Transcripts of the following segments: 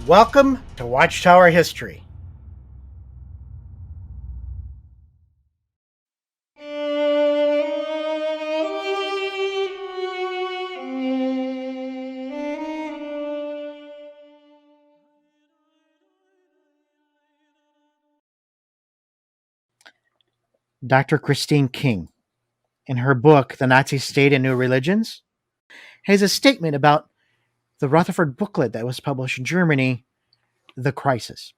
Welcome to Watchtower History. Dr. Christine King, in her book, The Nazi State and New Religions, has a statement about the Rutherford booklet that was published in Germany, The Crisis.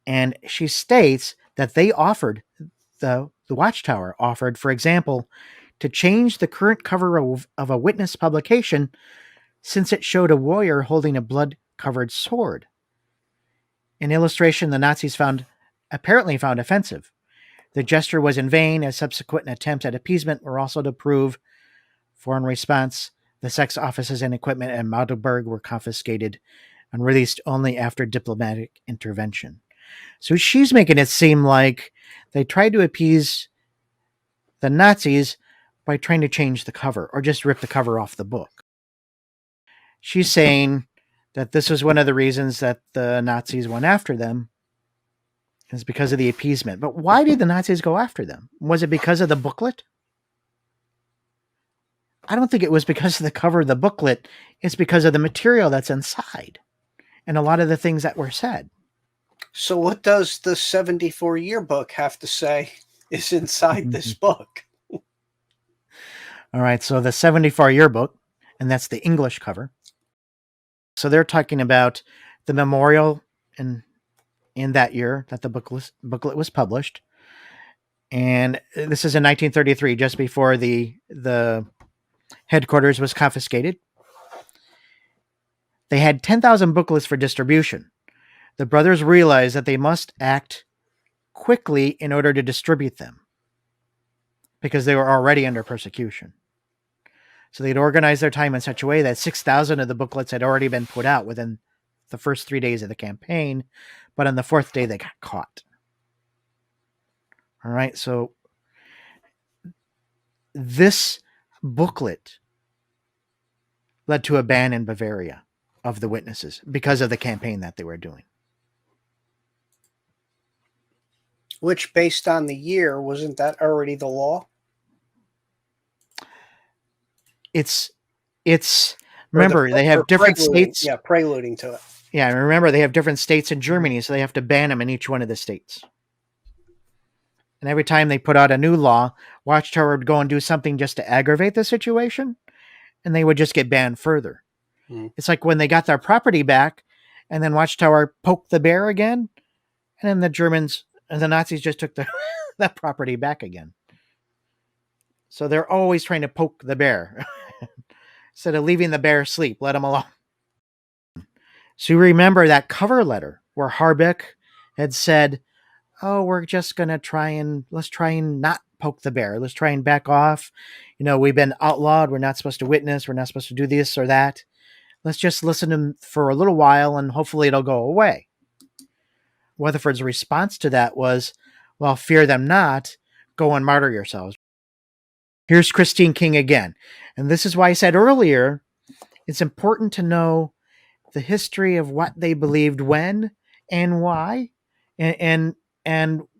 And she states that they offered, the Watchtower offered, for example, to change the current cover of a witness publication since it showed a warrior holding a blood-covered sword. An illustration the Nazis apparently found offensive. The gesture was in vain, as subsequent attempts at appeasement were also to prove. For in response, the sex offices and equipment at Magdeburg were confiscated and released only after diplomatic intervention. So she's making it seem like they tried to appease the Nazis by trying to change the cover or just rip the cover off the book. She's saying that this was one of the reasons that the Nazis went after them, is because of the appeasement. But why did the Nazis go after them? Was it because of the booklet? I don't think it was because of the cover of the booklet. It's because of the material that's inside and a lot of the things that were said. So what does the 74 yearbook have to say is inside this book? All right, so the 74 yearbook, and that's the English cover. So they're talking about the memorial in that year that the booklet was published. And this is in 1933, just before the headquarters was confiscated. They had 10,000 booklets for distribution. The brothers realized that they must act quickly in order to distribute them because they were already under persecution. So they'd organized their time in such a way that 6,000 of the booklets had already been put out within the first 3 days of the campaign, but on the fourth day they got caught. All right, so this booklet led to a ban in Bavaria of the witnesses because of the campaign that they were doing. Which, based on the year, wasn't that already the law? It's remember, they have different states. Yeah, preluding to it. Yeah, and remember, they have different states in Germany, so they have to ban them in each one of the states. And every time they put out a new law, Watchtower would go and do something just to aggravate the situation, and they would just get banned further. It's like when they got their property back, and then Watchtower poked the bear again, and then the Germans and the Nazis just took that property back again. So they're always trying to poke the bear. Instead of leaving the bear asleep, let him alone. So you remember that cover letter where Harbeck had said, oh, we're just going to let's try and not poke the bear. Let's try and back off. You know, we've been outlawed. We're not supposed to witness. We're not supposed to do this or that. Let's just listen to him for a little while and hopefully it'll go away. Rutherford's response to that was, well, fear them not. Go and martyr yourselves. Here's Christine King again. And this is why I said earlier, it's important to know the history of what they believed when and why and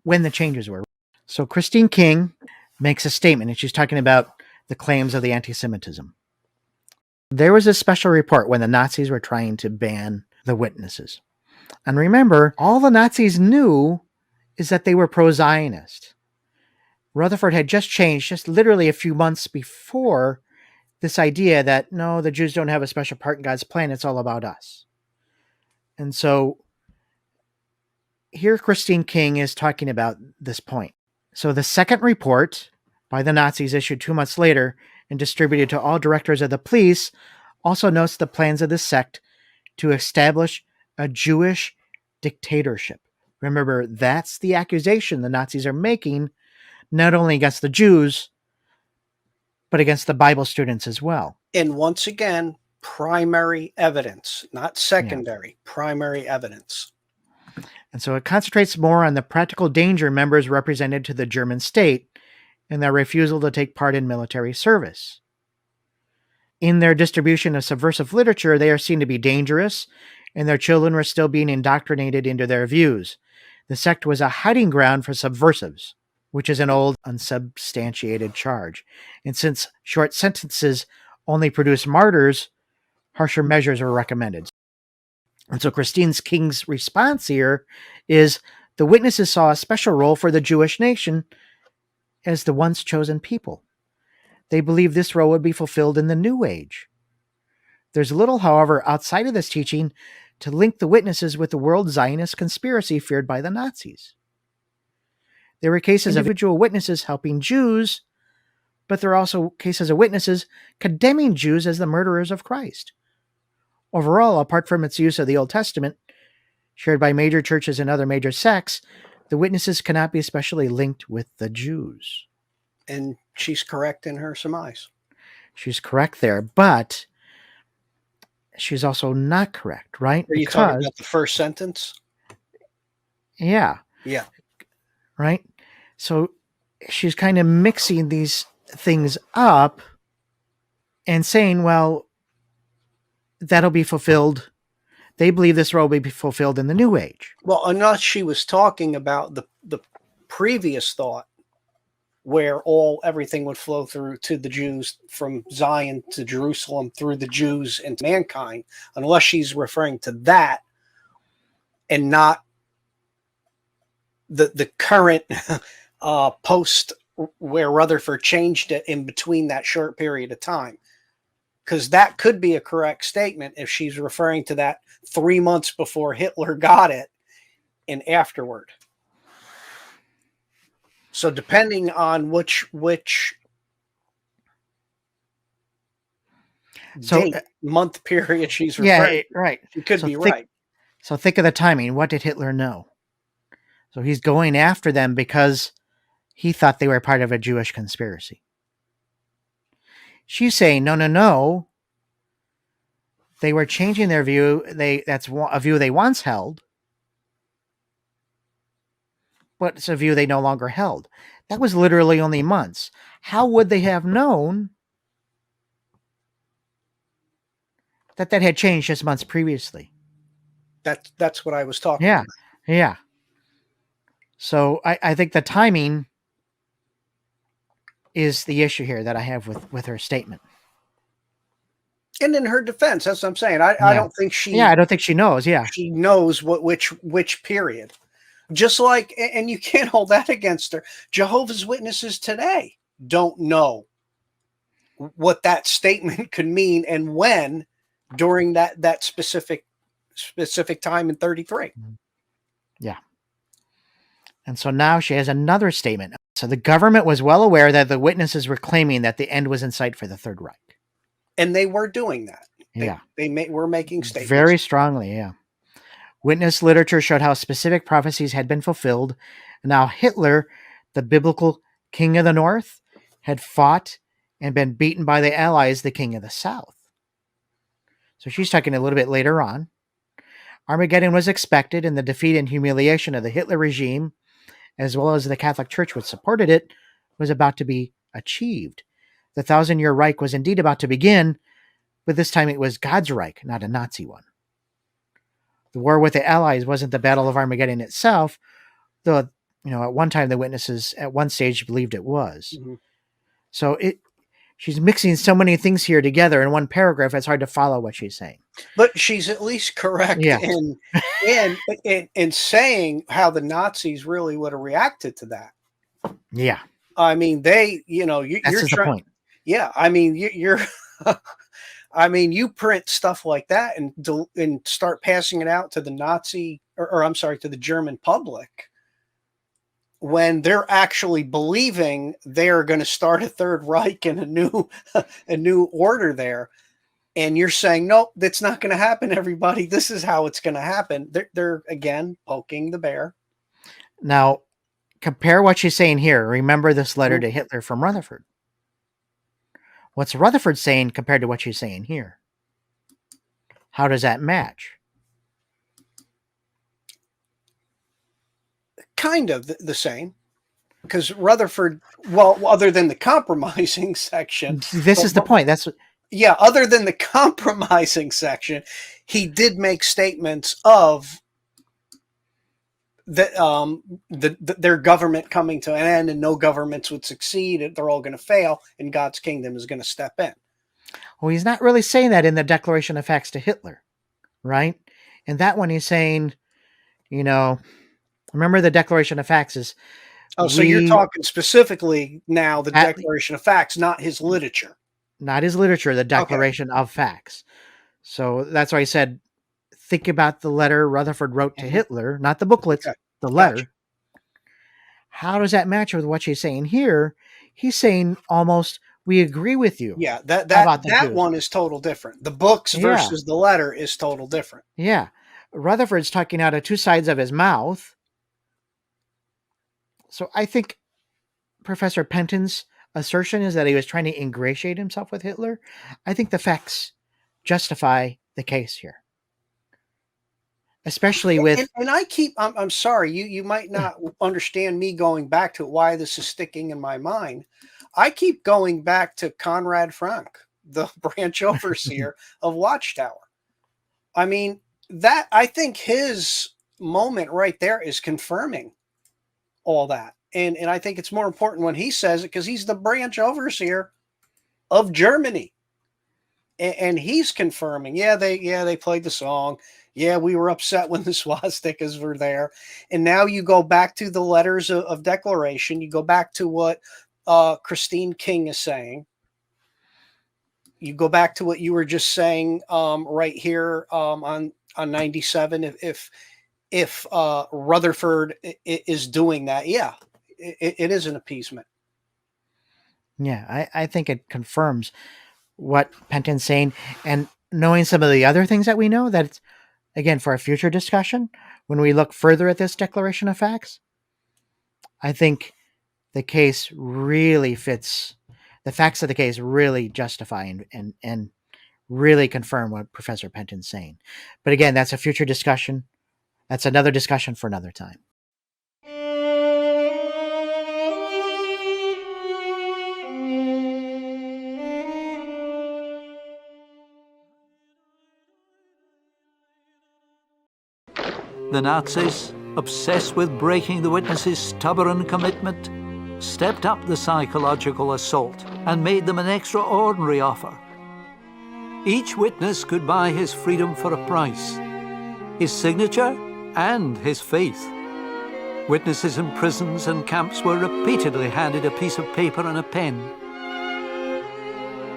when the changes were. So Christine King makes a statement, and she's talking about the claims of the anti-Semitism. There was a special report when the Nazis were trying to ban the witnesses. And remember, all the Nazis knew is that they were pro-Zionist. Rutherford had just changed, just literally a few months before, this idea that, no, the Jews don't have a special part in God's plan. It's all about us. And so here Christine King is talking about this point. So the second report by the Nazis, issued 2 months later and distributed to all directors of the police, also notes the plans of the sect to establish a Jewish dictatorship. Remember, that's the accusation the Nazis are making, not only against the Jews, but against the Bible students as well. And once again, primary evidence, not secondary, primary evidence. And so it concentrates more on the practical danger members represented to the German state and their refusal to take part in military service. In their distribution of subversive literature, they are seen to be dangerous and their children were still being indoctrinated into their views. The sect was a hiding ground for subversives, which is an old, unsubstantiated charge. And since short sentences only produce martyrs, harsher measures were recommended. And so Christine King's response here is the witnesses saw a special role for the Jewish nation as the once chosen people. They believed this role would be fulfilled in the New Age. There's little, however, outside of this teaching to link the witnesses with the world Zionist conspiracy feared by the Nazis. There were cases of individual witnesses helping Jews, but there are also cases of witnesses condemning Jews as the murderers of Christ. Overall, apart from its use of the Old Testament, shared by major churches and other major sects, the witnesses cannot be especially linked with the Jews. And she's correct in her surmise. She's correct there, but she's also not correct, right? Are you talking about the first sentence? Yeah. Yeah. Right? So she's kind of mixing these things up and saying, well, that'll be fulfilled. They believe this role will be fulfilled in the New Age. Well, unless she was talking about the previous thought where everything would flow through to the Jews from Zion to Jerusalem through the Jews and mankind, unless she's referring to that and not the current post where Rutherford changed it in between that short period of time. Because that could be a correct statement if she's referring to that 3 months before Hitler got it and afterward. So depending on which date, month period she's referring, yeah, right. She could be right. So think of the timing. What did Hitler know? So he's going after them because he thought they were part of a Jewish conspiracy. She's saying, no. They were changing their view. That's a view they once held, but it's a view they no longer held. That was literally only months. How would they have known that had changed just months previously? That's what I was talking about. Yeah. So I think the timing is the issue here that I have with her statement. And in her defense, that's what I'm saying. I don't think she. Yeah, I don't think she knows. Yeah, she knows which period. Just like, and you can't hold that against her. Jehovah's Witnesses today don't know what that statement could mean and when during that specific time in 33. Yeah. And so now she has another statement. So the government was well aware that the witnesses were claiming that the end was in sight for the Third Reich. And they were doing that. They were making statements. Very strongly, yeah. Witness literature showed how specific prophecies had been fulfilled. Now Hitler, the biblical king of the North, had fought and been beaten by the Allies, the king of the South. So she's talking a little bit later on. Armageddon was expected, and the defeat and humiliation of the Hitler regime, as well as the Catholic Church which supported it, was about to be achieved. The 1,000-year Reich was indeed about to begin, but this time it was God's Reich, not a Nazi one. The war with the Allies wasn't the Battle of Armageddon itself, though, at one time the witnesses at one stage believed it was. Mm-hmm. So she's mixing so many things here together in one paragraph, it's hard to follow what she's saying. But she's at least correct in saying how the Nazis really would have reacted to that. Yeah. I mean, that's you're the point. Yeah. I mean, you're I mean, you print stuff like that and start passing it out to the Nazi to the German public when they're actually believing they're going to start a Third Reich and a new order there. And you're saying, nope, that's not going to happen, everybody. This is how it's going to happen. They're again, poking the bear. Now, compare what she's saying here. Remember this letter to Hitler from Rutherford. What's Rutherford saying compared to what she's saying here? How does that match? Kind of the same. Because Rutherford, well, other than the compromising section. This is the point. Other than the compromising section, he did make statements of that their government coming to an end and no governments would succeed. They're all going to fail, and God's kingdom is going to step in. Well, he's not really saying that in the Declaration of Facts to Hitler, right? And that one he's saying, remember the Declaration of Facts is Oh, so you're talking specifically now the Declaration of Facts, not his literature. Not his literature, the Declaration of Facts. So that's why I said, think about the letter Rutherford wrote to Hitler, not the booklets, the letter. Gotcha. How does that match with what she's saying here? He's saying almost, we agree with you. Yeah, that one is total different. The books versus the letter is total different. Yeah. Rutherford's talking out of two sides of his mouth. So I think Professor Penton's assertion is that he was trying to ingratiate himself with Hitler. I think the facts justify the case here. Especially with... And I'm sorry, you might not understand me going back to why this is sticking in my mind. I keep going back to Conrad Frank, the branch overseer of Watchtower. I mean, I think his moment right there is confirming all that. And I think it's more important when he says it, because he's the branch overseer of Germany. And he's confirming, they played the song. Yeah, we were upset when the swastikas were there. And now you go back to the letters of declaration. You go back to what Christine King is saying. You go back to what you were just saying right here on 97. If Rutherford is doing that, it is an appeasement. Yeah, I think it confirms what Penton's saying, and knowing some of the other things that we know, that it's, again, for a future discussion, when we look further at this Declaration of Facts, I think the case really fits, the facts of the case really justify and really confirm what Professor Penton's saying. But again, that's a future discussion. That's another discussion for another time. The Nazis, obsessed with breaking the witnesses' stubborn commitment, stepped up the psychological assault and made them an extraordinary offer. Each witness could buy his freedom for a price, his signature and his faith. Witnesses in prisons and camps were repeatedly handed a piece of paper and a pen.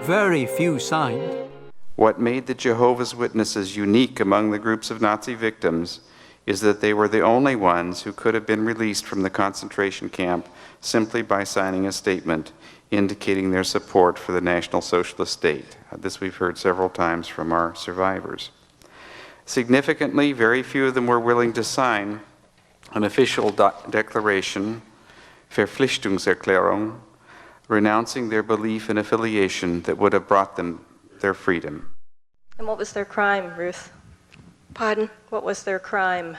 Very few signed. What made the Jehovah's Witnesses unique among the groups of Nazi victims is that they were the only ones who could have been released from the concentration camp simply by signing a statement indicating their support for the National Socialist state. This we've heard several times from our survivors. Significantly, very few of them were willing to sign an official declaration, Verpflichtungserklärung, renouncing their belief in affiliation that would have brought them their freedom. And what was their crime, Ruth? Pardon? What was their crime?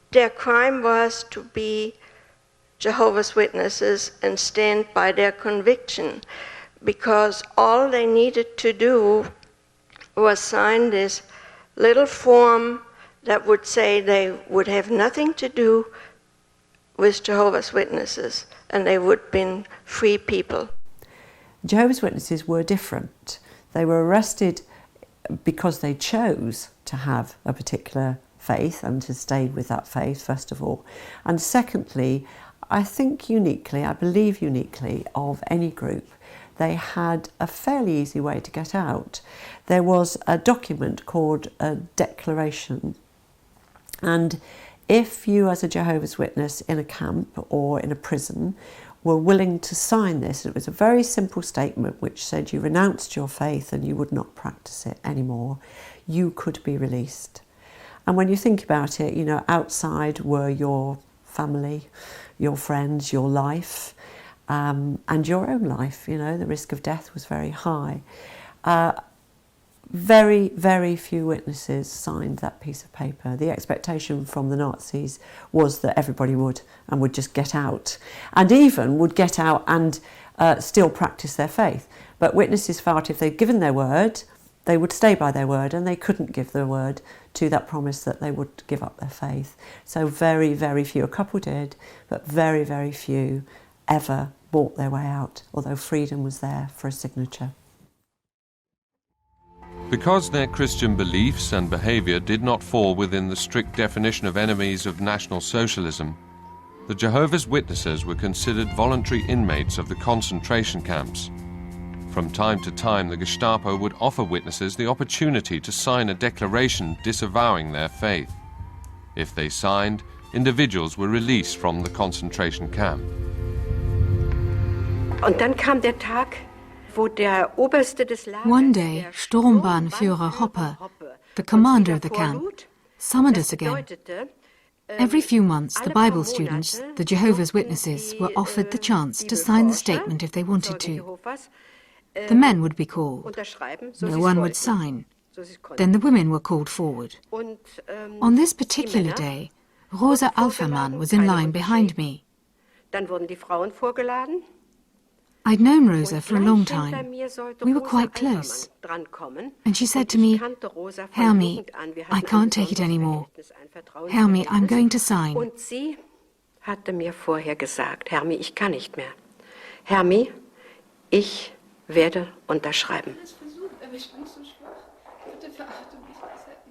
Their crime was to be Jehovah's Witnesses and stand by their conviction, because all they needed to do was sign this little form that would say they would have nothing to do with Jehovah's Witnesses and they would have been free people. Jehovah's Witnesses were different. They were arrested because they chose to have a particular faith and to stay with that faith, first of all. And secondly, I believe uniquely of any group, they had a fairly easy way to get out. There was a document called a declaration. And if you, as a Jehovah's Witness in a camp or in a prison, were willing to sign this, it was a very simple statement which said you renounced your faith and you would not practice it anymore, you could be released. And when you think about it, outside were your family, your friends, your life, and your own life. The risk of death was very high. Very, very few witnesses signed that piece of paper. The expectation from the Nazis was that everybody would just get out, and even would get out and still practice their faith. But witnesses felt if they'd given their word they would stay by their word, and they couldn't give their word to that promise that they would give up their faith. So very, very few, a couple did, but very, very few ever bought their way out, although freedom was there for a signature. Because their Christian beliefs and behaviour did not fall within the strict definition of enemies of National Socialism, the Jehovah's Witnesses were considered voluntary inmates of the concentration camps. From time to time, the Gestapo would offer witnesses the opportunity to sign a declaration disavowing their faith. If they signed, individuals were released from the concentration camp. Und dann kam der Tag, wo der Oberste des Lagers, One day, Sturmbahnführer Hopper, the commander of the camp, summoned us again. Every few months, the Bible students, the Jehovah's Witnesses, were offered the chance to sign the statement if they wanted to. The men would be called. No one would sign. Then the women were called forward. On this particular day, Rosa Alfermann was in line behind me. Dann wurden die Frauen vorgeladen. I'd known Rosa for a long time. We were quite close. And she said to me, "Helmi, I can't take it anymore. Helmi, I'm going to sign." Und sie hatte mir vorher gesagt, Helmi, ich kann nicht mehr. Helmi, ich werde unterschreiben.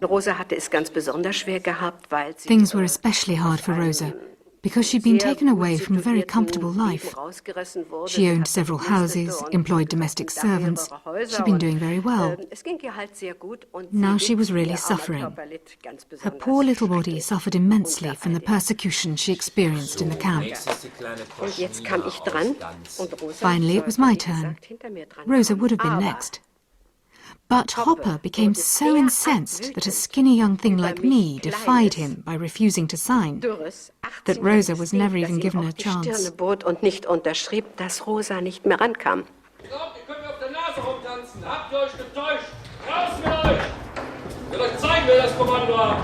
Rosa hatte es ganz besonders schwer gehabt, weil sie Things were especially hard for Rosa, because she'd been taken away from a very comfortable life. She owned several houses, employed domestic servants. She'd been doing very well. Now she was really suffering. Her poor little body suffered immensely from the persecution she experienced in the camp. Finally, it was my turn. Rosa would have been next. But Hopper became so incensed that a skinny young thing like me defied him by refusing to sign, that Rosa was never even given a chance. Und nicht unterschrieb, dass Rosa nicht mehr rankam. Ihr könnt mir auf der Nase rumtanzen. Habt ihr euch getäuscht? Raus mit euch! Ich will euch zeigen, wer das Kommando hat.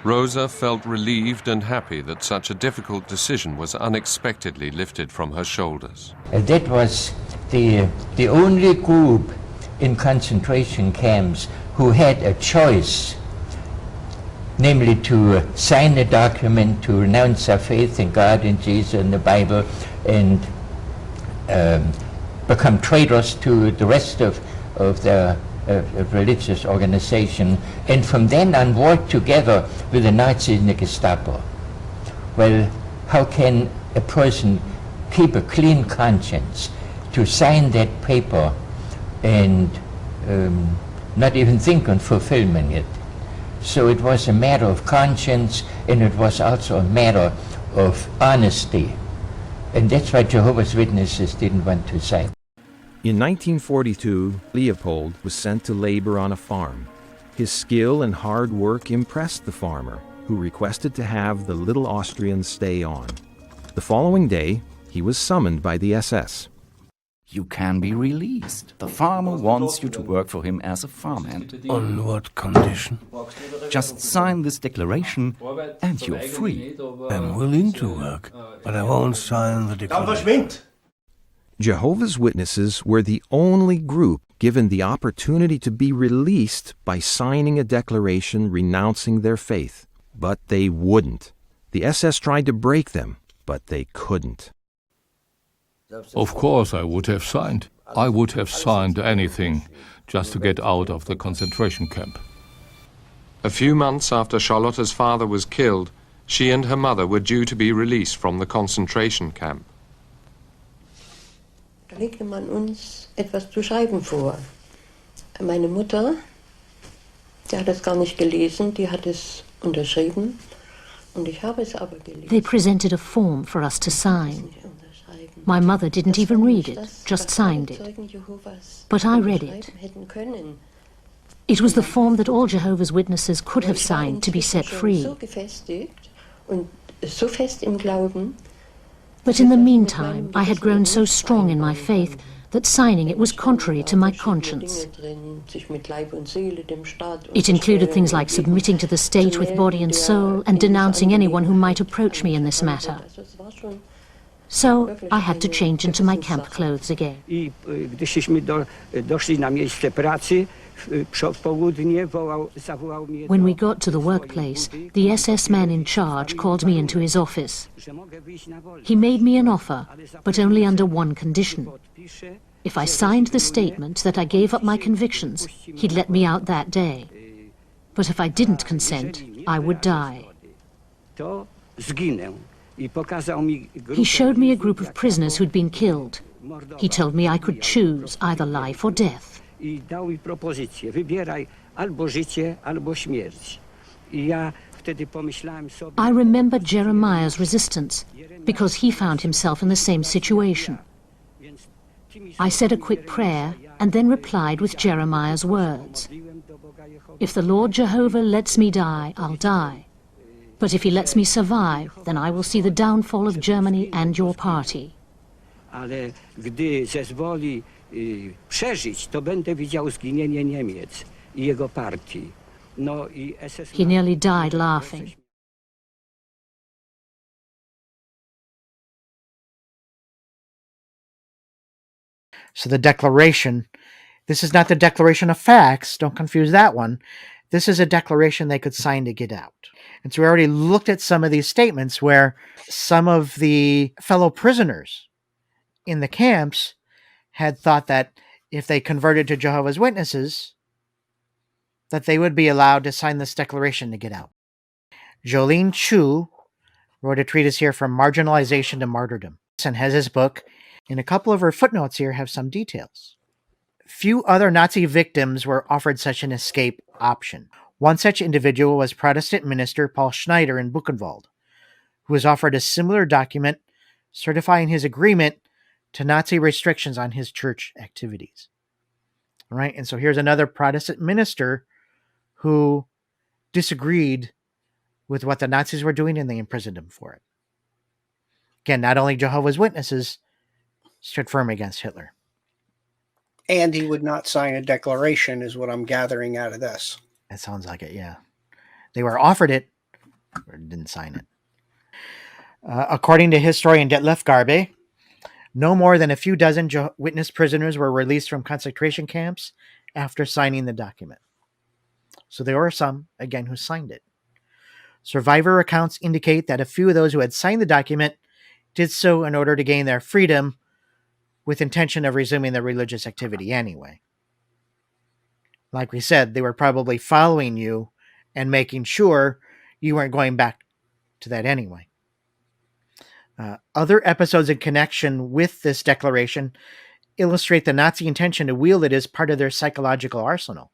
Rosa felt relieved and happy that such a difficult decision was unexpectedly lifted from her shoulders. That was the only group in concentration camps who had a choice, namely to sign a document to renounce their faith in God and Jesus and the Bible and become traitors to the rest of their religious organization, and from then on work together with the Nazis and the Gestapo. Well, how can a person keep a clean conscience to sign that paper and not even think on fulfilling it? So it was a matter of conscience, and it was also a matter of honesty. And that's why Jehovah's Witnesses didn't want to sign. In 1942, Leopold was sent to labor on a farm. His skill and hard work impressed the farmer, who requested to have the little Austrian stay on. The following day, he was summoned by the SS. You can be released. The farmer wants you to work for him as a farmhand. On what condition? Just sign this declaration and you're free. I'm willing to work, but I won't sign the declaration. Jehovah's Witnesses were the only group given the opportunity to be released by signing a declaration renouncing their faith. But they wouldn't. The SS tried to break them, but they couldn't. Of course I would have signed. I would have signed anything just to get out of the concentration camp. A few months after Charlotta's father was killed, she and her mother were due to be released from the concentration camp. Da legte man uns etwas zu schreiben vor. Meine Mutter, die hat es gar nicht gelesen, die hat es unterschrieben und ich habe es aber gelesen. They presented a form for us to sign. My mother didn't even read it, just signed it. But I read it. It was the form that all Jehovah's Witnesses could have signed to be set free. But in the meantime, I had grown so strong in my faith that signing it was contrary to my conscience. It included things like submitting to the state with body and soul and denouncing anyone who might approach me in this matter. So I had to change into my camp clothes again. When we got to the workplace, the SS man in charge called me into his office. He made me an offer, but only under one condition. If I signed the statement that I gave up my convictions, he'd let me out that day. But if I didn't consent, I would die. He showed me a group of prisoners who'd been killed. He told me I could choose either life or death. I remember Jeremiah's resistance, because he found himself in the same situation. I said a quick prayer and then replied with Jeremiah's words. If the Lord Jehovah lets me die, I'll die. But if he lets me survive, then I will see the downfall of Germany and your party. He nearly died laughing. So the declaration, this is not the declaration of facts. Don't confuse that one. This is a declaration they could sign to get out. And so we already looked at some of these statements where some of the fellow prisoners in the camps had thought that if they converted to Jehovah's Witnesses, that they would be allowed to sign this declaration to get out. Jolene Chu wrote a treatise here, From Marginalization to Martyrdom, and has his book, and a couple of her footnotes here have some details. Few other Nazi victims were offered such an escape option. One such individual was Protestant minister Paul Schneider in Buchenwald, who was offered a similar document certifying his agreement to Nazi restrictions on his church activities. All right, and so here's another Protestant minister who disagreed with what the Nazis were doing, and they imprisoned him for it. Again, not only Jehovah's Witnesses stood firm against Hitler. And he would not sign a declaration, is what I'm gathering out of this. That sounds like it, yeah. They were offered it, or didn't sign it. According to historian Detlef Garbe, no more than a few dozen witness prisoners were released from concentration camps after signing the document. So there were some, again, who signed it. Survivor accounts indicate that a few of those who had signed the document did so in order to gain their freedom with intention of resuming their religious activity anyway. Like we said, they were probably following you and making sure you weren't going back to that anyway. Other episodes in connection with this declaration illustrate the Nazi intention to wield it as part of their psychological arsenal.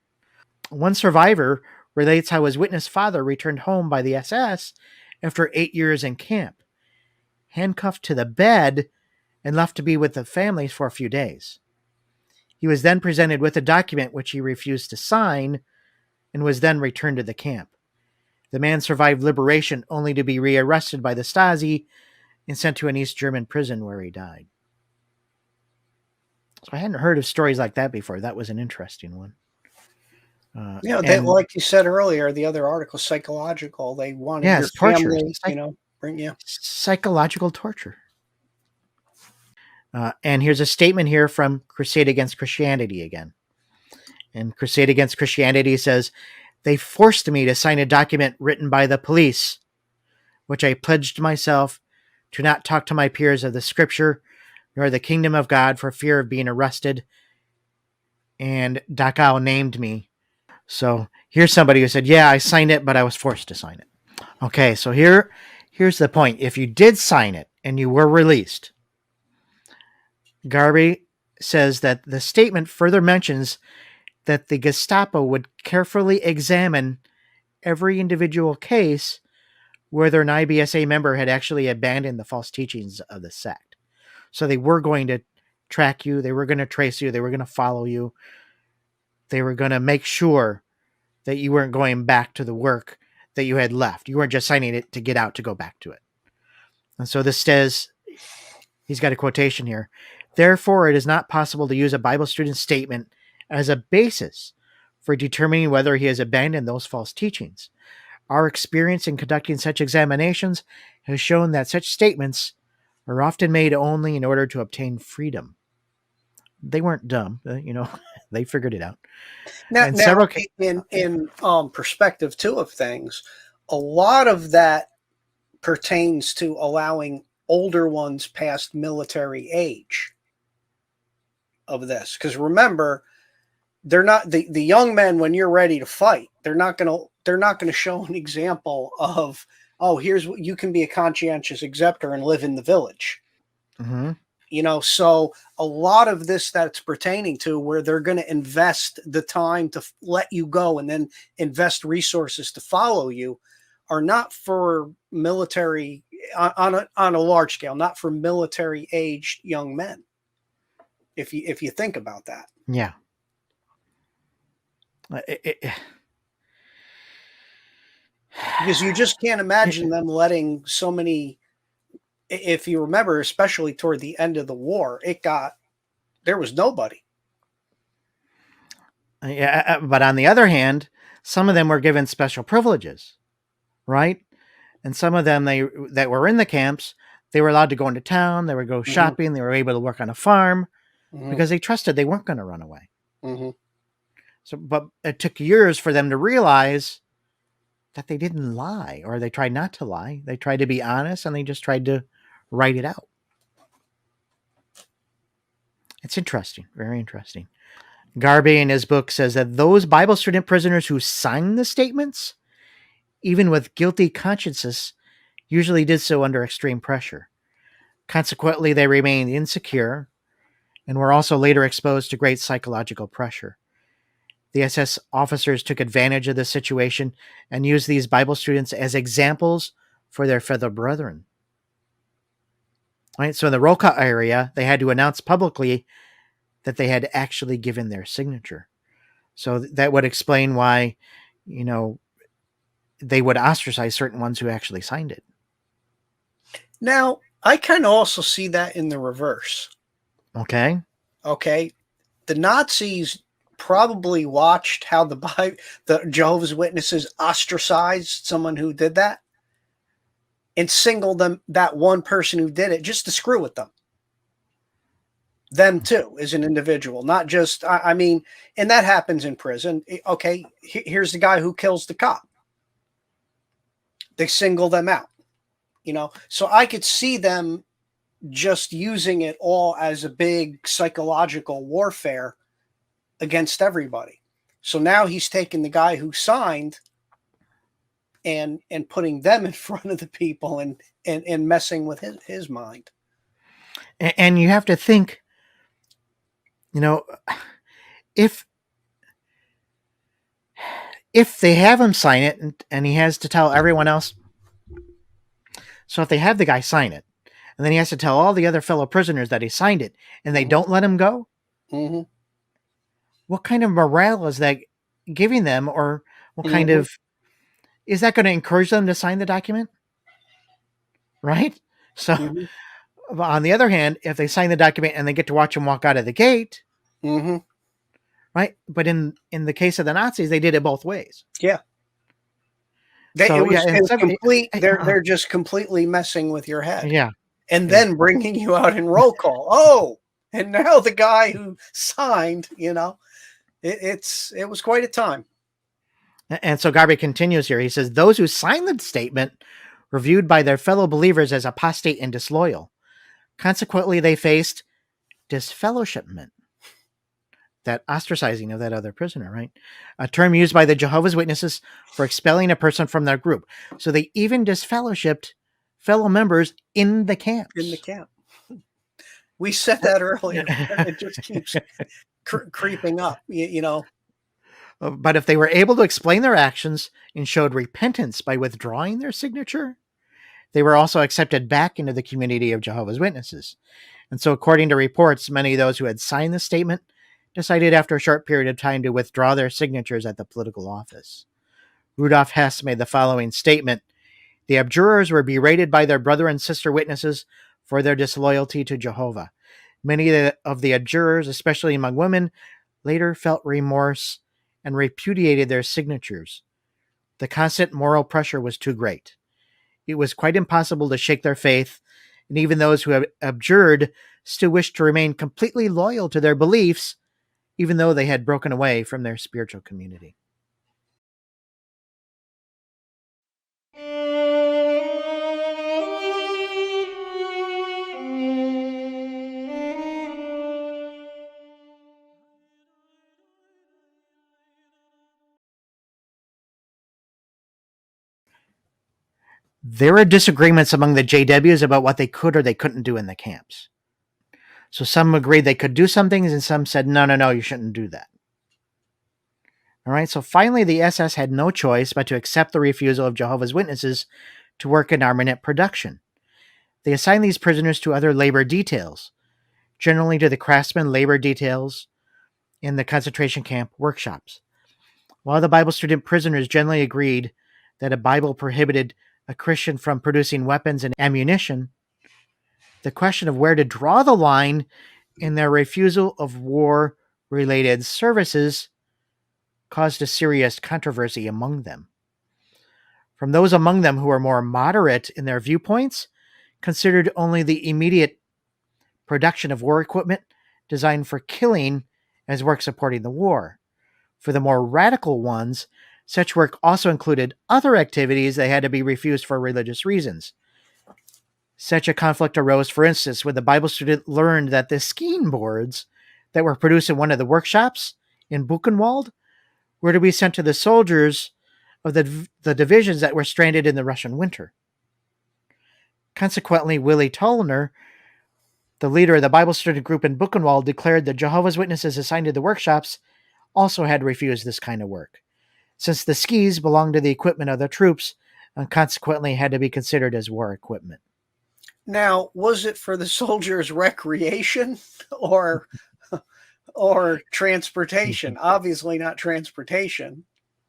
One survivor relates how his witness father returned home by the SS after 8 years in camp, handcuffed to the bed and left to be with the families for a few days. He was then presented with a document which he refused to sign and was then returned to the camp. The man survived liberation only to be rearrested by the Stasi and sent to an East German prison where he died. So I hadn't heard of stories like that before. That was an interesting one. Like you said earlier, the other article, psychological. They wanted your torture. family, bring you. Psychological torture. And here's a statement here from Crusade Against Christianity again. And Crusade Against Christianity says, they forced me to sign a document written by the police, which I pledged myself to not talk to my peers of the scripture nor the kingdom of God for fear of being arrested. And Dachau named me. So here's somebody who said, yeah, I signed it, but I was forced to sign it. Okay, so here's the point. If you did sign it and you were released, Garbe says that the statement further mentions that the Gestapo would carefully examine every individual case whether an IBSA member had actually abandoned the false teachings of the sect. So they were going to track you, they were going to trace you, they were going to follow you, they were going to make sure that you weren't going back to the work that you had left. You weren't just signing it to get out to go back to it. And so this says, he's got a quotation here, Therefore, it is not possible to use a Bible student's statement as a basis for determining whether he has abandoned those false teachings. Our experience in conducting such examinations has shown that such statements are often made only in order to obtain freedom. They weren't dumb, they figured it out. Now, And several in perspective too of things, a lot of that pertains to allowing older ones past military age of this. Because remember, they're not the young men when you're ready to fight. They're not gonna show an example of, oh, here's what you can be a conscientious exemptor and live in the village. Mm-hmm. So a lot of this that's pertaining to where they're going to invest the time to let you go and then invest resources to follow you are not for military on a large scale, not for military aged young men. If you think about that. Yeah. Because you just can't imagine them letting so many. If you remember, especially toward the end of the war, there was nobody. Yeah, but on the other hand, some of them were given special privileges, right? And some of them that were in the camps, they were allowed to go into town, they would go shopping, mm-hmm. They were able to work on a farm, mm-hmm. because they trusted they weren't going to run away. Mm-hmm. So, but it took years for them to realize that they didn't lie, or they tried not to lie. They tried to be honest, and they just tried to write it out. It's interesting, very interesting. Garvey in his book says that those Bible student prisoners who signed the statements, even with guilty consciences, usually did so under extreme pressure. Consequently, they remained insecure and were also later exposed to great psychological pressure. The SS officers took advantage of this situation and used these Bible students as examples for their fellow brethren. Right? So in the roll call area, they had to announce publicly that they had actually given their signature. So that would explain why, they would ostracize certain ones who actually signed it. Now, I kind of also see that in the reverse. Okay. The Nazis probably watched how the Jehovah's Witnesses ostracized someone who did that and singled them, that one person who did it, just to screw with them too, as an individual, not just, and that happens in prison. Okay, here's the guy who kills the cop. They single them out, so I could see them just using it all as a big psychological warfare against everybody. So now he's taking the guy who signed and putting them in front of the people and messing with his mind. And you have to think, if they have him sign it and he has to tell everyone else. So if they have the guy sign it and then he has to tell all the other fellow prisoners that he signed it and they don't let him go. Mm-hmm. What kind of morale is that giving them, or what kind of, is that going to encourage them to sign the document? Right? So on the other hand, if they sign the document and they get to watch him walk out of the gate, right? But in the case of the Nazis, they did it both ways. Yeah. It was complete. They're just completely messing with your head. Yeah. And then bringing you out in roll call. Oh, and now the guy who signed, it was quite a time. And so Garvey continues here. He says, those who signed the statement were viewed by their fellow believers as apostate and disloyal. Consequently, they faced disfellowshippment, that ostracizing of that other prisoner, right? A term used by the Jehovah's Witnesses for expelling a person from their group. So they even disfellowshipped fellow members in the camps. In the camp. We said that earlier. It just keeps creeping up, But if they were able to explain their actions and showed repentance by withdrawing their signature, they were also accepted back into the community of Jehovah's Witnesses. And so according to reports, many of those who had signed the statement decided after a short period of time to withdraw their signatures at the political office. Rudolf Hess made the following statement: the abjurers were berated by their brother and sister witnesses for their disloyalty to Jehovah. Many of the abjurers, especially among women, later felt remorse and repudiated their signatures. The constant moral pressure was too great. It was quite impossible to shake their faith, and even those who had abjured still wished to remain completely loyal to their beliefs, even though they had broken away from their spiritual community. There were disagreements among the JWs about what they could or they couldn't do in the camps. So some agreed they could do some things, and some said, no, you shouldn't do that. All right, so finally the SS had no choice but to accept the refusal of Jehovah's Witnesses to work in armament production. They assigned these prisoners to other labor details, generally to the craftsman labor details in the concentration camp workshops. While the Bible student prisoners generally agreed that a Bible prohibited a Christian from producing weapons and ammunition, the question of where to draw the line in their refusal of war-related services caused a serious controversy among them. From those among them who were more moderate in their viewpoints, considered only the immediate production of war equipment designed for killing as work supporting the war. For the more radical ones, such work also included other activities that had to be refused for religious reasons. Such a conflict arose, for instance, when the Bible student learned that the skiing boards that were produced in one of the workshops in Buchenwald were to be sent to the soldiers of the divisions that were stranded in the Russian winter. Consequently, Willie Tollner, the leader of the Bible student group in Buchenwald, declared that Jehovah's Witnesses assigned to the workshops also had refused this kind of work, since the skis belonged to the equipment of the troops and consequently had to be considered as war equipment. Now, was it for the soldiers' recreation or transportation? Obviously not transportation.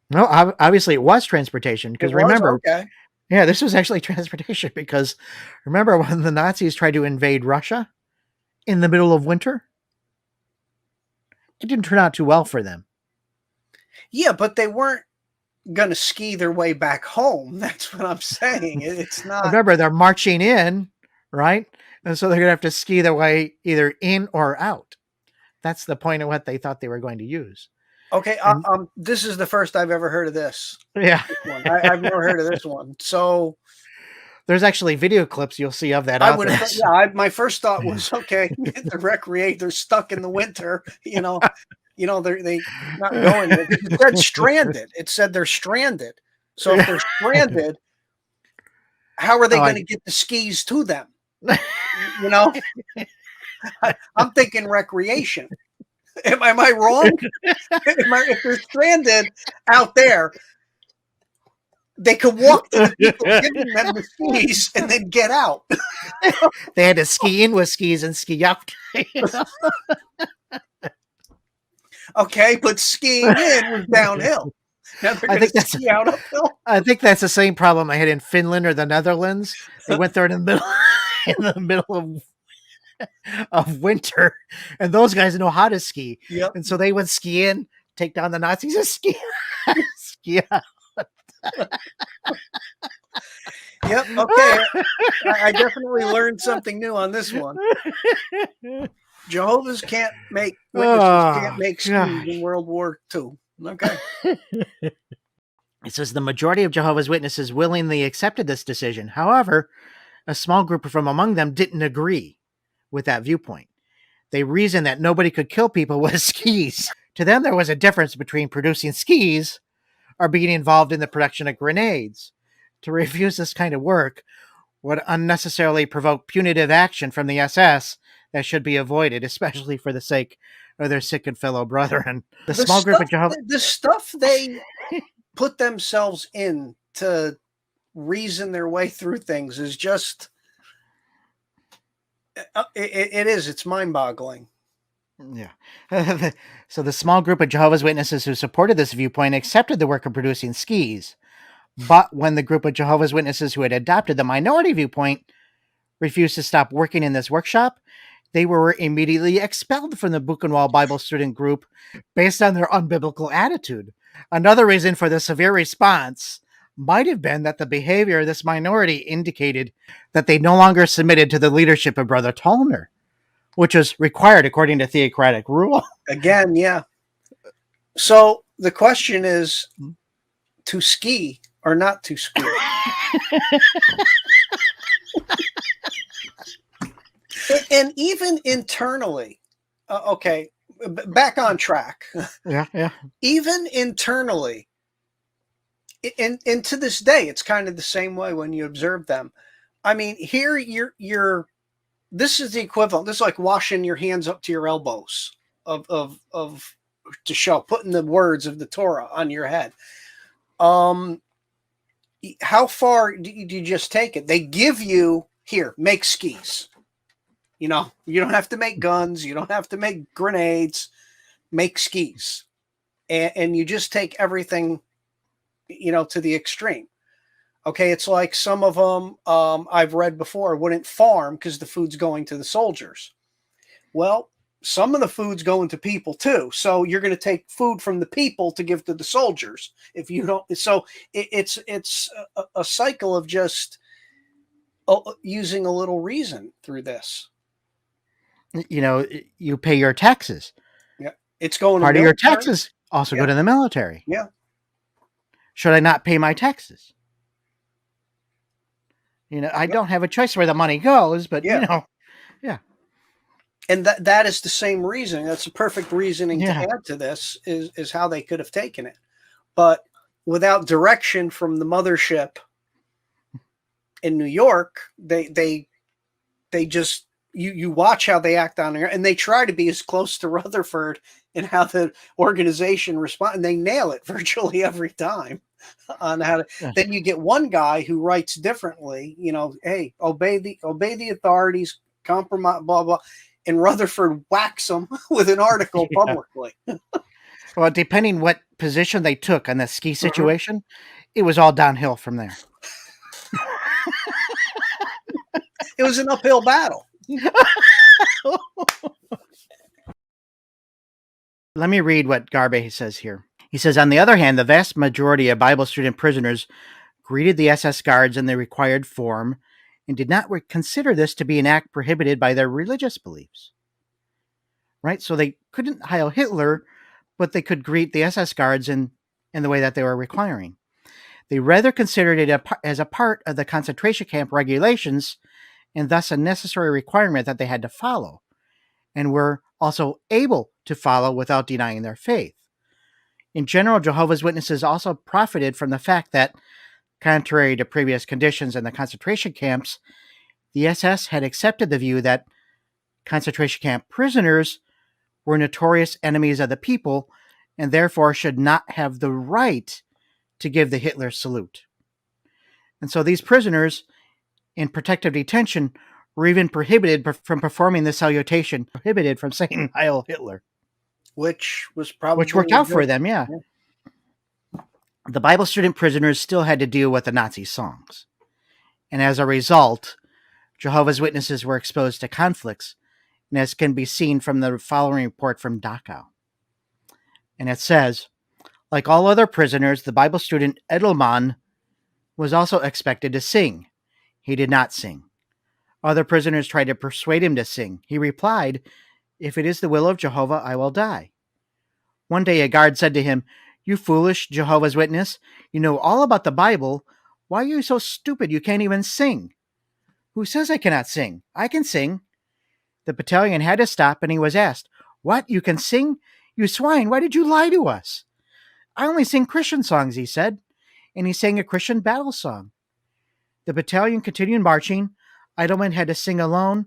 No, obviously it was transportation, because remember, okay. Yeah, this was actually transportation, because remember when the Nazis tried to invade Russia in the middle of winter? It didn't turn out too well for them. Yeah, but they weren't going to ski their way back home. That's what I'm saying. It's not. Remember, they're marching in, right? And so they're going to have to ski their way either in or out. That's the point of what they thought they were going to use. Okay, this is the first I've ever heard of this. Yeah. I've never heard of this one. So there's actually video clips you'll see of that out there. My first thought was, okay, the recreate, they're stuck in the winter, they're not going there. It said stranded. It said they're stranded. So if they're stranded, how are they going to get the skis to them? I'm thinking recreation. Am I wrong? If they're stranded out there, they could walk to the people giving them the skis and then get out. They had to ski in with skis and ski out. Okay, but skiing in was downhill. Now they're going to ski out uphill. I think that's the same problem I had in Finland or the Netherlands. They went there in the middle of winter, and those guys know how to ski. Yep. And so they would ski in, take down the Nazis, and ski out. Yep. Okay. I definitely learned something new on this one. Jehovah's can't make skis in World War II. Okay. It says the majority of Jehovah's Witnesses willingly accepted this decision. However, a small group from among them didn't agree with that viewpoint. They reasoned that nobody could kill people with skis. To them, there was a difference between producing skis or being involved in the production of grenades. To refuse this kind of work would unnecessarily provoke punitive action from the SS that should be avoided, especially for the sake of their sick fellow brethren. The small group of Jehovah's... The stuff they put themselves in to reason their way through things is just... It's mind-boggling. Yeah. So the small group of Jehovah's Witnesses who supported this viewpoint accepted the work of producing skis. But when the group of Jehovah's Witnesses who had adopted the minority viewpoint refused to stop working in this workshop, they were immediately expelled from the Buchenwald Bible student group based on their unbiblical attitude. Another reason for the severe response might have been that the behavior of this minority indicated that they no longer submitted to the leadership of Brother Tolner, which was required according to theocratic rule. Again, yeah. So the question is, to ski or not to ski? And even internally, okay, back on track. Yeah. Even internally, and to this day, it's kind of the same way when you observe them. I mean, here you're this is the equivalent. This is like washing your hands up to your elbows of to show, putting the words of the Torah on your head. How far do you just take it? They give you, here, make skis. You know, you don't have to make guns. You don't have to make grenades. Make skis. And you just take everything, you know, to the extreme. Okay, it's like some of them I've read before wouldn't farm because the food's going to the soldiers. Well, some of the food's going to people too. So you're going to take food from the people to give to the soldiers. If you don't, so it's a cycle of just using a little reason through this. You know, you pay your taxes. Yeah, it's going. Part of your taxes also go to the military. Yeah. Should I not pay my taxes? You know, I don't have a choice where the money goes, but you know, yeah. And that is the same reason. That's a perfect reasoning to add to this is how they could have taken it. But without direction from the mothership in New York, they just you watch how they act on there, and they try to be as close to Rutherford and how the organization responds, and they nail it virtually every time on how to. Then you get one guy who writes differently, you know, hey, obey the authorities, compromise, blah blah, and Rutherford whacks them with an article publicly. Well, depending what position they took on the ski situation, it was all downhill from there. It was an uphill battle. Let me read what Garbe says here. He says, on the other hand, the vast majority of Bible student prisoners greeted the SS guards in the required form and did not consider this to be an act prohibited by their religious beliefs. Right? So they couldn't Heil Hitler, but they could greet the SS guards in the way that they were requiring. They rather considered it as a part of the concentration camp regulations and thus a necessary requirement that they had to follow, and were also able to follow without denying their faith. In general, Jehovah's Witnesses also profited from the fact that, contrary to previous conditions in the concentration camps, the SS had accepted the view that concentration camp prisoners were notorious enemies of the people and therefore should not have the right to give the Hitler salute. And so these prisoners in protective detention were even prohibited from performing the salutation, prohibited from saying Heil Hitler. Which worked out for them, yeah. The Bible student prisoners still had to deal with the Nazi songs. And as a result, Jehovah's Witnesses were exposed to conflicts, and as can be seen from the following report from Dachau. And it says, like all other prisoners, the Bible student Edelman was also expected to sing. He did not sing. Other prisoners tried to persuade him to sing. He replied, if it is the will of Jehovah, I will die. One day a guard said to him, you foolish Jehovah's Witness, you know all about the Bible. Why are you so stupid you can't even sing? Who says I cannot sing? I can sing. The battalion had to stop, and he was asked, what, you can sing? You swine, why did you lie to us? I only sing Christian songs, he said, and he sang a Christian battle song. The battalion continued marching. Eidelman had to sing alone.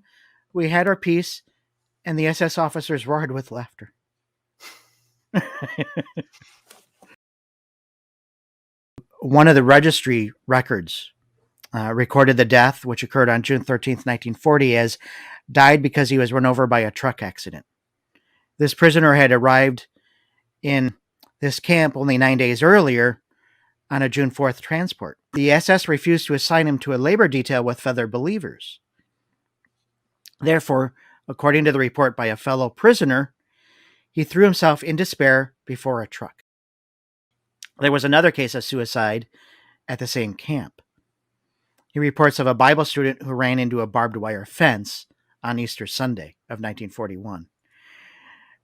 We had our peace, and the SS officers roared with laughter. One of the registry records recorded the death, which occurred on June 13th, 1940, as died because he was run over by a truck accident. This prisoner had arrived in this camp only 9 days earlier on a June 4th transport. The SS refused to assign him to a labor detail with other believers. Therefore, According to the report by a fellow prisoner, he threw himself in despair before a truck. There was another case of suicide at the same camp. He reports of a Bible student who ran into a barbed wire fence on Easter Sunday of 1941.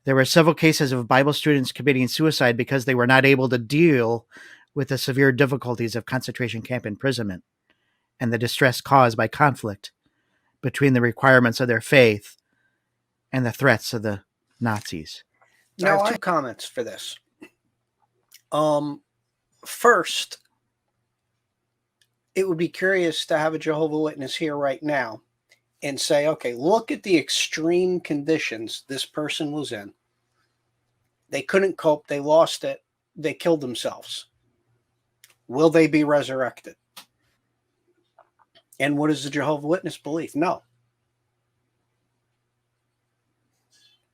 There were several cases of Bible students committing suicide because they were not able to deal with the severe difficulties of concentration camp imprisonment and the distress caused by conflict between the requirements of their faith and the threats of the Nazis. Now, I have 2 comments for this. First, it would be curious to have a Jehovah's Witness here right now and say, okay, look at the extreme conditions this person was in. They couldn't cope. They lost it. They killed themselves. Will they be resurrected? And what does the Jehovah's Witness believe? No.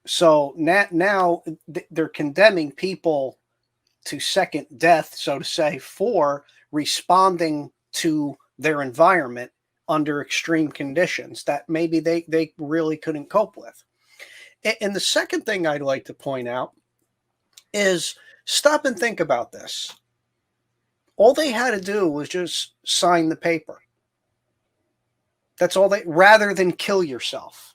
So now they're condemning people to second death, so to say, for responding to their environment under extreme conditions that maybe they really couldn't cope with. And the second thing I'd like to point out is stop and think about this. All they had to do was just sign the paper. That's all rather than kill yourself.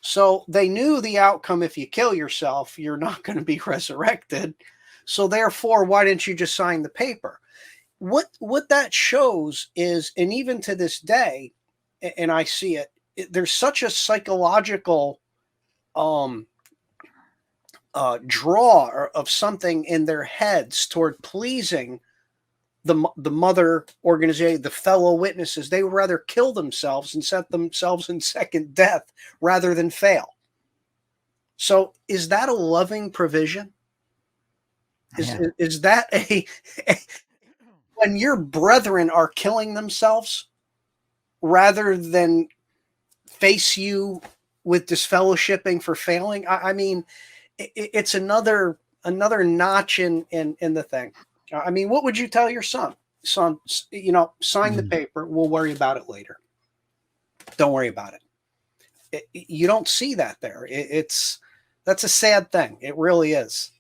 So they knew the outcome. If you kill yourself, you're not going to be resurrected. So therefore, why didn't you just sign the paper? What that shows is, and even to this day, and I see it, there's such a psychological draw of something in their heads toward pleasing the mother organization, the fellow witnesses. They would rather kill themselves and set themselves in second death rather than fail. So is that a loving provision? Is that when your brethren are killing themselves rather than face you with disfellowshipping for failing? I mean, it's another notch in the thing. I mean, what would you tell your son? Son, sign the paper. We'll worry about it later. Don't worry about it. You don't see that there. That's a sad thing. It really is.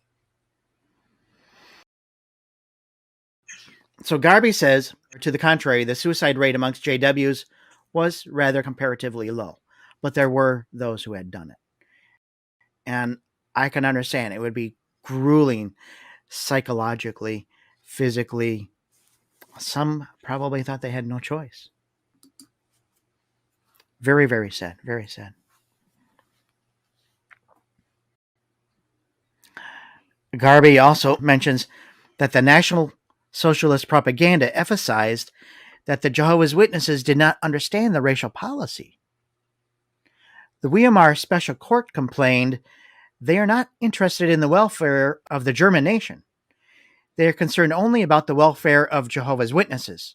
So Garby says, to the contrary, the suicide rate amongst JWs was rather comparatively low, but there were those who had done it. And I can understand it would be grueling psychologically, physically. Some probably thought they had no choice. Very, very sad. Very sad. Garby also mentions that the National Socialist propaganda emphasized that the Jehovah's Witnesses did not understand the racial policy. The Weimar Special Court complained they are not interested in the welfare of the German nation. They are concerned only about the welfare of Jehovah's Witnesses,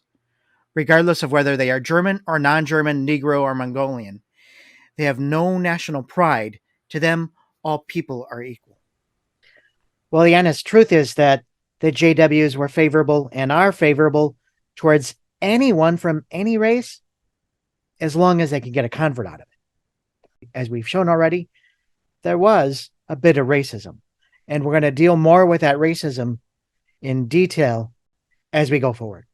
regardless of whether they are German or non-German, Negro or Mongolian. They have no national pride. To them, all people are equal. Well, the honest truth is that the JWs were favorable and are favorable towards anyone from any race, as long as they can get a convert out of it. As we've shown already, there was a bit of racism, and we're going to deal more with that racism in detail as we go forward.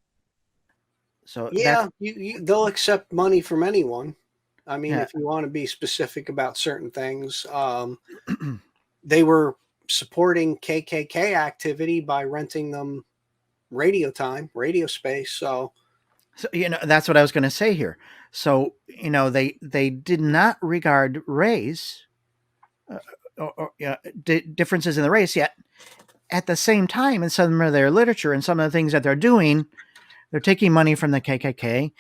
So yeah, they'll accept money from anyone. I mean, if you want to be specific about certain things, they were supporting KKK activity by renting them radio time, radio space. So that's what I was going to say here. So, they did not regard race or differences in the race, yet at the same time, in some of their literature and some of the things that they're doing, they're taking money from the KKK.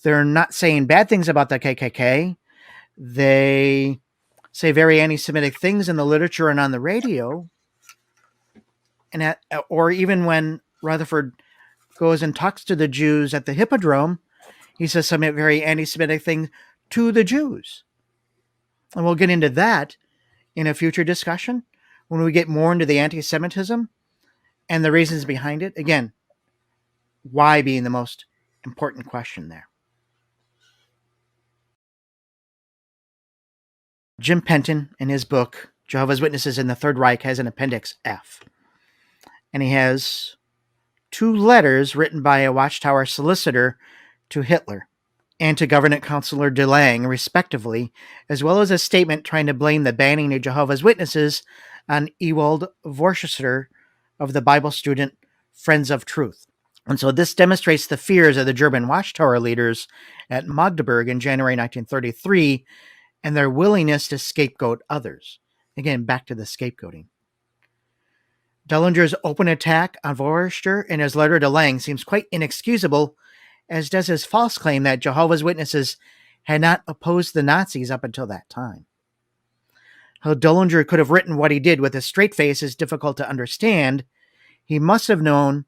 They're not saying bad things about the KKK. They say very anti-Semitic things in the literature and on the radio. And or even when Rutherford goes and talks to the Jews at the Hippodrome, he says some very anti-Semitic things to the Jews. And we'll get into that in a future discussion when we get more into the anti-Semitism and the reasons behind it. Again, why being the most important question there. Jim Penton, in his book, Jehovah's Witnesses in the Third Reich, has an Appendix F. And he has 2 letters written by a Watchtower solicitor to Hitler and to Government Councilor de Lange, respectively, as well as a statement trying to blame the banning of Jehovah's Witnesses on Ewald Worcester of the Bible student Friends of Truth. And so this demonstrates the fears of the German Watchtower leaders at Magdeburg in January 1933 and their willingness to scapegoat others. Again, back to the scapegoating. Dullinger's open attack on Worcester in his letter to Lange seems quite inexcusable, as does his false claim that Jehovah's Witnesses had not opposed the Nazis up until that time. How Dullinger could have written what he did with a straight face is difficult to understand. He must have known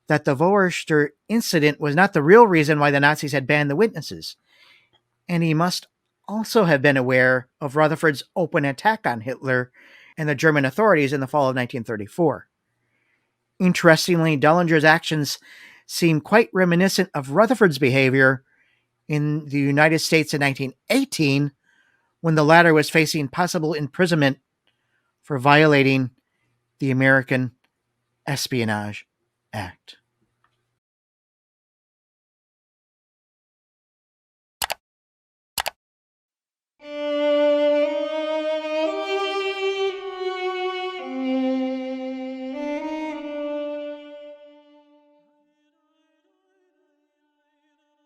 that the Worcester incident was not the real reason why the Nazis had banned the witnesses, and he must also have been aware of Rutherford's open attack on Hitler and the German authorities in the fall of 1934. Interestingly, Dullinger's actions seem quite reminiscent of Rutherford's behavior in the United States in 1918, when the latter was facing possible imprisonment for violating the American Espionage Act.